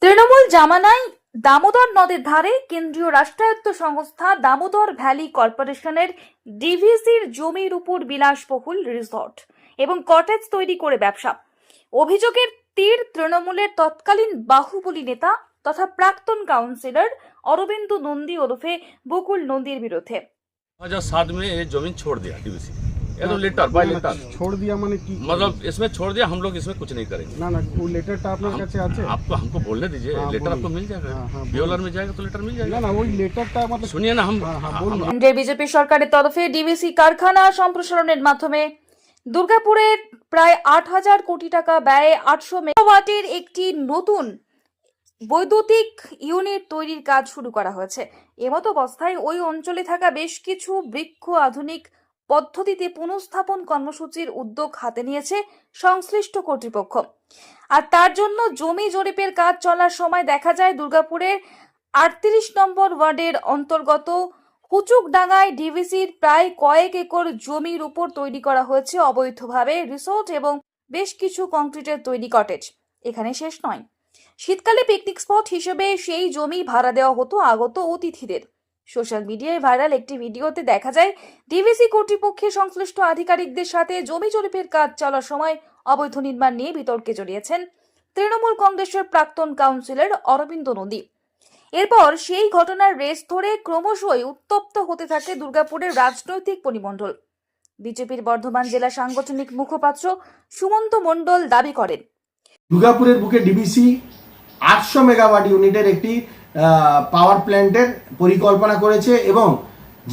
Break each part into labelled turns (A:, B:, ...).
A: তৃণমূল জামানায় দামোদর নদের ধারে কেন্দ্রীয় রাষ্ট্রায়ত্ত সংস্থা দামোদর ভ্যালি কর্পোরেশনের ডিভিসির জমির উপর বিলাসবহুল রিসর্ট এবং কটেজ তৈরি করে ব্যবসা। অভিযোগের তীর তৃণমূলের তৎকালীন বাহুবলী নেতা তথা প্রাক্তন কাউন্সিলর অরবিন্দ নন্দী ওরফে বকুল नंदीर বিরুদ্ধে।
B: 2007 में ये जमीन छोड़ दिया डीवीसी। ये तो लेटर बाय लेटर
C: छोड़ दिया माने की
B: मतलब इसमें छोड़ दिया, हम लोग इसमें कुछ नहीं करेंगे।
C: ना ना वो लेटरটা আপনার কাছে আছে?
B: आपको हमको बोलने दीजिए, लेटर आपको मिल जाएगा। बीओलआर में जाएगा तो लेटर मिल जाएगा।
C: না না ওই লেটারটা मतलब
B: सुनिए ना, हम
A: কেন্দ্রের বিজেপি সরকারের তরফে ডিভিসি কারখানা সম্প্রসারণের মাধ্যমে দুর্গাপুরের প্রায় 8,000 কোটি টাকা ব্যয়ে 800 মেগাওয়াটের একটি নতুন বৈদ্যুতিক ইউনিট তৈরির কাজ শুরু করা হয়েছে। এমতো অবস্থায় ওই অঞ্চলে থাকা বেশ কিছু বৃক্ষ আধুনিক পদ্ধতিতে পুনঃস্থাপন কর্মসূচির উদ্যোগ হাতে নিয়েছে সংশ্লিষ্ট কর্তৃপক্ষ। আর তার জন্য জমি জরিপের কাজ চলার সময় দেখা যায় দুর্গাপুরের 38 নম্বর ওয়ার্ডের অন্তর্গত হুচুকডাঙ্গায় ডিভিসির প্রায় কয়েক একর জমির উপর তৈরি করা হয়েছে অবৈধভাবে রিসোর্ট এবং বেশ কিছু কংক্রিটের তৈরি কটেজ। এখানে শেষ নয়, শীতকালে পিকনিক স্পট হিসেবে সেই জমি ভাড়া দেওয়া হতো আগত অতিথিদের। সোশ্যাল মিডিয়ায় ভাইরাল একটি ভিডিওতে দেখা যায় ডিভিসি কর্তৃপক্ষের সংশ্লিষ্ট আধিকারিকদের সাথে জমি জরিপের কাজ চলার সময় অবৈধ নির্মাণ নিয়ে বিতর্কে জড়িয়েছেন তৃণমূল কংগ্রেসের প্রাক্তন কাউন্সিলর অরবিন্দ নন্দী। এরপর সেই ঘটনার রেস ধরে ক্রমশই উত্তপ্ত হতে থাকে দুর্গাপুরের রাজনৈতিক পরিমণ্ডল। বিজেপির বর্ধমান জেলা সাংগঠনিক মুখপাত্র সুমন্ত মণ্ডল দাবি করেন,
D: দুর্গাপুরের বুকে ডিভিসি 800 মেগাওয়াট ইউনিটের একটি পাওয়ার প্ল্যান্টের পরিকল্পনা করেছে এবং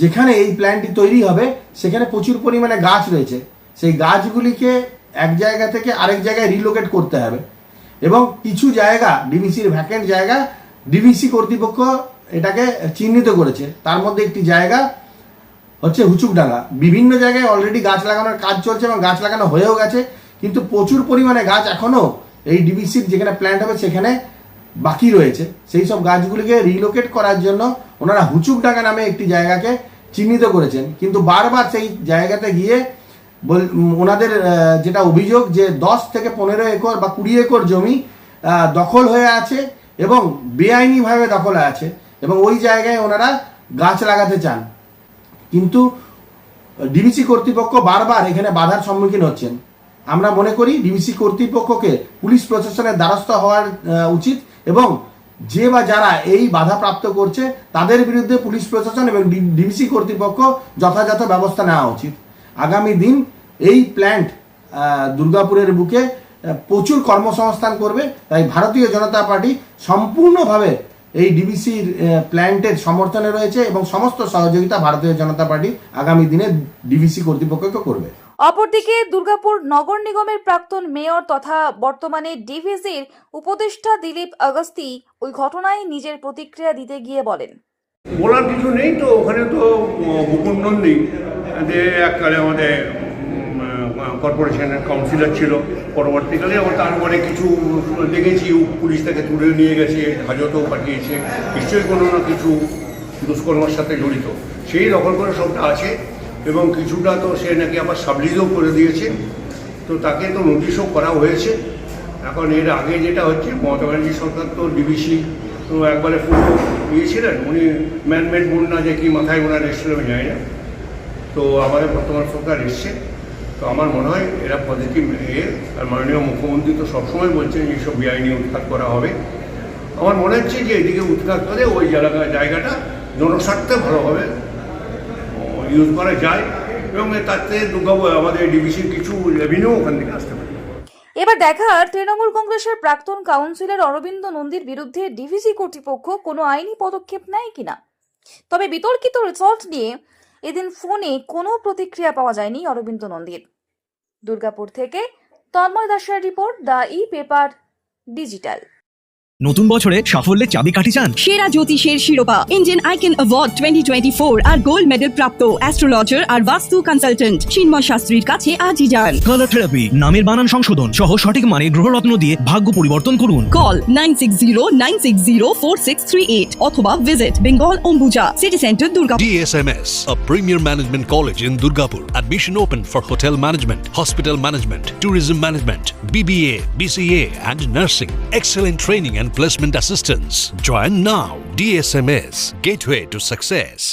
D: যেখানে এই প্ল্যান্টটি তৈরি হবে সেখানে প্রচুর পরিমাণে গাছ রয়েছে। সেই গাছগুলিকে এক জায়গা থেকে আরেক জায়গায় রিলোকেট করতে হবে এবং কিছু জায়গা ডিভিসির ভ্যাকেন্ট জায়গা ডিভিসি কর্তৃপক্ষ এটাকে চিহ্নিত করেছে। তার মধ্যে একটি জায়গা হচ্ছে হুচুকডাঙ্গা। বিভিন্ন জায়গায় অলরেডি গাছ লাগানোর কাজ চলছে এবং গাছ লাগানো হয়েও গেছে, কিন্তু প্রচুর পরিমাণে গাছ এখনও এই ডিভিসির যেখানে প্ল্যান্ট হবে সেখানে বাকি রয়েছে। সেই সব গাছগুলিকে রিলোকেট করার জন্য ওনারা হুচুকডাঙ্গা নামে একটি জায়গাকে চিহ্নিত করেছেন, কিন্তু বারবার সেই জায়গাতে গিয়ে ওনাদের যেটা অভিযোগ যে 10 থেকে 15 একর বা 20 একর জমি দখল হয়ে আছে এবং বেআইনিভাবে দখল আছে এবং ওই জায়গায় ওনারা গাছ লাগাতে চান, কিন্তু ডিভিসি কর্তৃপক্ষ বারবার এখানে বাধার সম্মুখীন হচ্ছেন। আমরা মনে করি ডিভিসি কর্তৃপক্ষকে পুলিশ প্রশাসনের দ্বারস্থ হওয়ার উচিত এবং যে বা যারা এই বাধা প্রাপ্ত করছে তাদের বিরুদ্ধে পুলিশ প্রশাসন এবং ডিভিসি কর্তৃপক্ষ যথাযথ ব্যবস্থা নেওয়া উচিত। আগামী দিন এই প্ল্যান্ট দুর্গাপুরের বুকে প্রচুর কর্মসংস্থান করবে, তাই ভারতীয় জনতা পার্টি সম্পূর্ণভাবে এই ডিভিসির প্ল্যান্টের সমর্থনে রয়েছে এবং সমস্ত সহযোগিতা ভারতীয় জনতা পার্টি আগামী দিনে ডিভিসি কর্তৃপক্ষকে করবে।
A: অপরদিকে দুর্গাপুর নগর নিগমের প্রাক্তন মেয়র তথা বর্তমানে ডিভিসির উপদেষ্টা দিলীপ আগস্তি ওই ঘটনায় নিজের প্রতিক্রিয়া দিতে গিয়ে বলেন,
E: বলার কিছু নেই তো, ওখানে তো বকুল নন্দী যে এককালে আমাদের কর্পোরেশনের কাউন্সিলর ছিল, পরবর্তীকালে তারপরে কিছু দেখেছি পুলিশ তাকে তুলে নিয়ে গেছে, হাজতেও পাঠিয়েছে, নিশ্চয়ই কোনো না কিছু দুষ্কর্মের সাথে জড়িত সেই দখল করে সবটা আছে এবং কিছুটা তো সে নাকি আবার সাবলিজও করে দিয়েছে, তো তাকে তো নোটিশও করা হয়েছে। এখন এর আগে যেটা হচ্ছে মমতা ব্যানার্জি সরকার তো ডিভিসি তো একবারে পুরো দিয়েছিলেন, উনি ম্যানমেড বন্যা যে কি মাথায় ওনার এসেছিল আমি জানি না, তো আমাদের বর্তমান সরকার এসছে, তো আমার মনে হয় এরা পজিটিভ আর মাননীয় মুখ্যমন্ত্রী তো সবসময় বলছেন এইসব বেআইনি উৎখাত করা হবে। আমার মনে হচ্ছে যে এদিকে উৎখাত করে ওই জায়গাটা জনস্বার্থে ভালোভাবে ইউজ করা যায় এবং তাতে আমাদের ডিভিসির কিছু রেভিনিউ ওখান থেকে আসতে পারে।
A: এবার দেখার তৃণমূল কংগ্রেসের প্রাক্তন কাউন্সিলর অরবিন্দ নন্দীর বিরুদ্ধে ডিভিসি কর্তৃপক্ষ কোনো আইনি পদক্ষেপ নেয় কিনা। তবে বিতর্কিত রিসর্ট নিয়ে এদিন ফোনে কোনো প্রতিক্রিয়া পাওয়া যায়নি অরবিন্দ নন্দীর। দুর্গাপুর থেকে তন্ময় দাসের report, the e paper digital.
F: নতুন বছরে সাফল্যের চাবিকাঠি চান?
G: সেরা জ্যোতিষের শিরোপা ইন্ডিয়ান আইকন অ্যাওয়ার্ড 2024 আর গোল্ড মেডেল প্রাপ্ত অ্যাস্ট্রোলজার আর বাস্তু কনসালটেন্ট চিন্ময় শাস্ত্রীর কাছে আজই যান।
F: কালার থেরাপি, নামের বানান সংশোধন সহ সঠিক মানে গ্রহরত্ন দিয়ে ভাগ্য পরিবর্তন করুন।
G: কল 9609604638 অথবা visit Bengal Ambuja city centre Durgapur.
H: DSMS, a premier management college in Durgapur. Admission open for hotel management, hospital management, tourism management, BBA, BCA and nursing. Excellent training and and placement assistance. Join now. DSMS, Gateway to Success.